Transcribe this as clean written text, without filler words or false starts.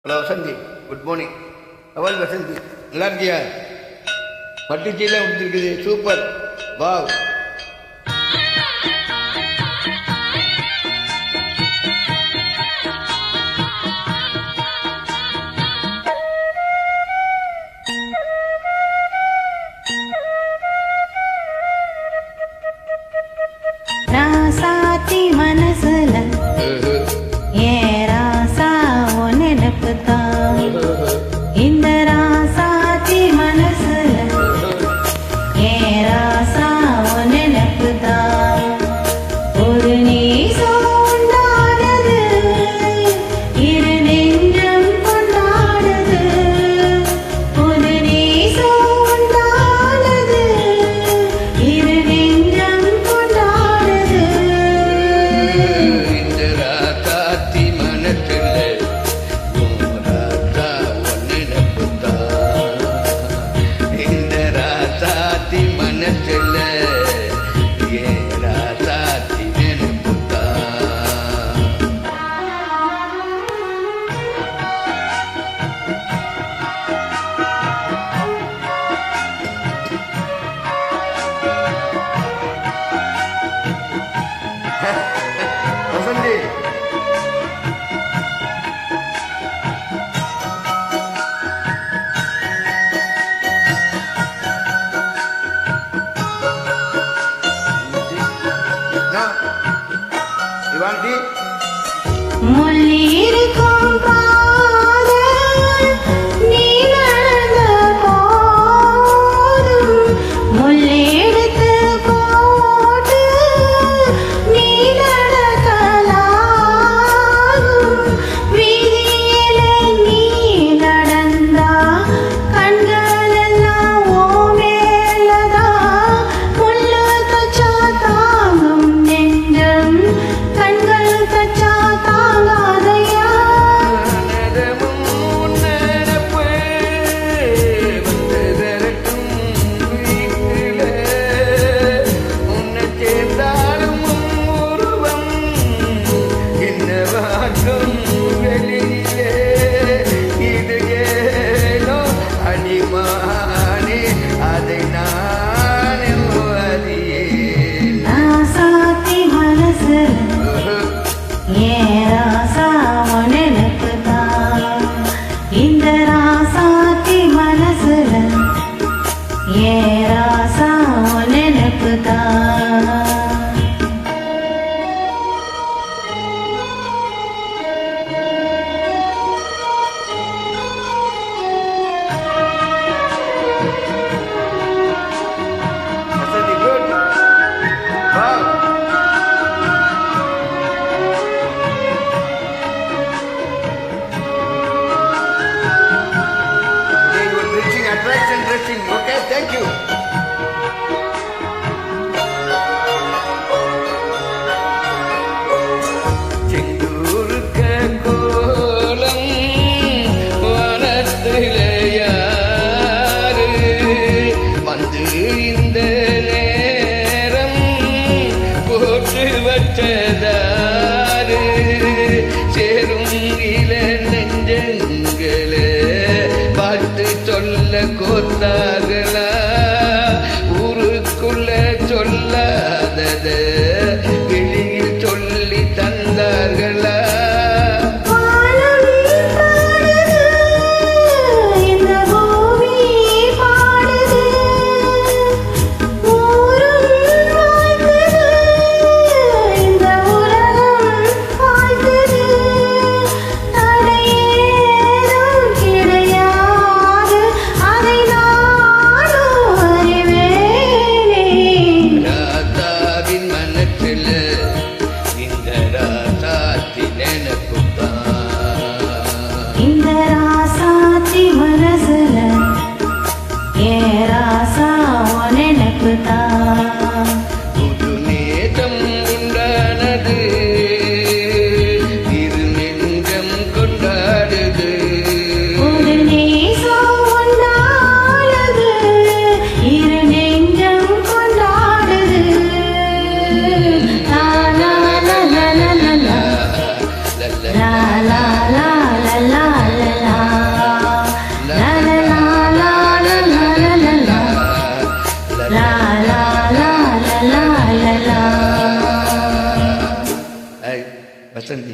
Hello Vasanthi, good morning. அவள் வசந்தி, நல்லா இருக்கியா? பட்டுச்சீலாம் கொடுத்துருக்குது, சூப்பர், வாவ். ராசாத்தி மனசுல ஏராசா நினைப்புதான். இந்த ராசாத்தி மனசுல ஏராசா நினைப்புதான். ஒரு நீசம் உண்டானது, இரு நெஞ்சம் கொண்டாடுது. ஒரு நீசம் உண்டானது, இரு நெஞ்சம் கொண்டாடுது. இந்த ராசாத்தி மனசுல ராசா நினைப்புதான். இந்த ராசாத்தி மனசுல ராசாத்தி நினைப்புதான். வசந்தி, இவாண்டி முள்ளிருக்கும் பாதை நீ நடந்த போதும், முள்ளெடுத்து போட்டு நீ நடக்கலாகும். வீதியில நீ நடந்தா கண்களெல்லாம் ஓ மேலதான். முள்ளு தச்சா தாங்கும் நெஞ்சம், கண்கள் தச்சா தாங்காதையா. நனதமும் நினைப்பு வந்ததற்கும் வீட்டிலே உன்னை சேர்ந்தாலும் உருவம் என்னவாக்கும் வெளியிலே. இது ஏனோ அடிமானே, அதை நான் அறியேன். ராசாத்தி மனசுல ஏராசா நினைப்புதான். இந்த ராசாத்தி மனசுல ஏராசா நினைப்புதான். Vasanthi, good. Wow. Hey, you are dressing, attraction dressing. Okay, thank you. செந்தூருக்க கோலம் வனத்தில யாரு வந்து இந்த நேரம் போட்டு வச்சதாரு. சேரும் இல நெஞ்சங்களே பாட்டு சொல்ல கோத்தார்களா, ஊருக்குள்ள சொல்லாதத வெளியில் சொல்லி தந்தார்களா. வானம் பாடுது, இந்த பூமி பாடுது. ஊரும் வாழ்த்துது, இந்த உலகம் வாழ்த்துது. தடையேதும் கிடையாது, அதை நாடும் வசந்தி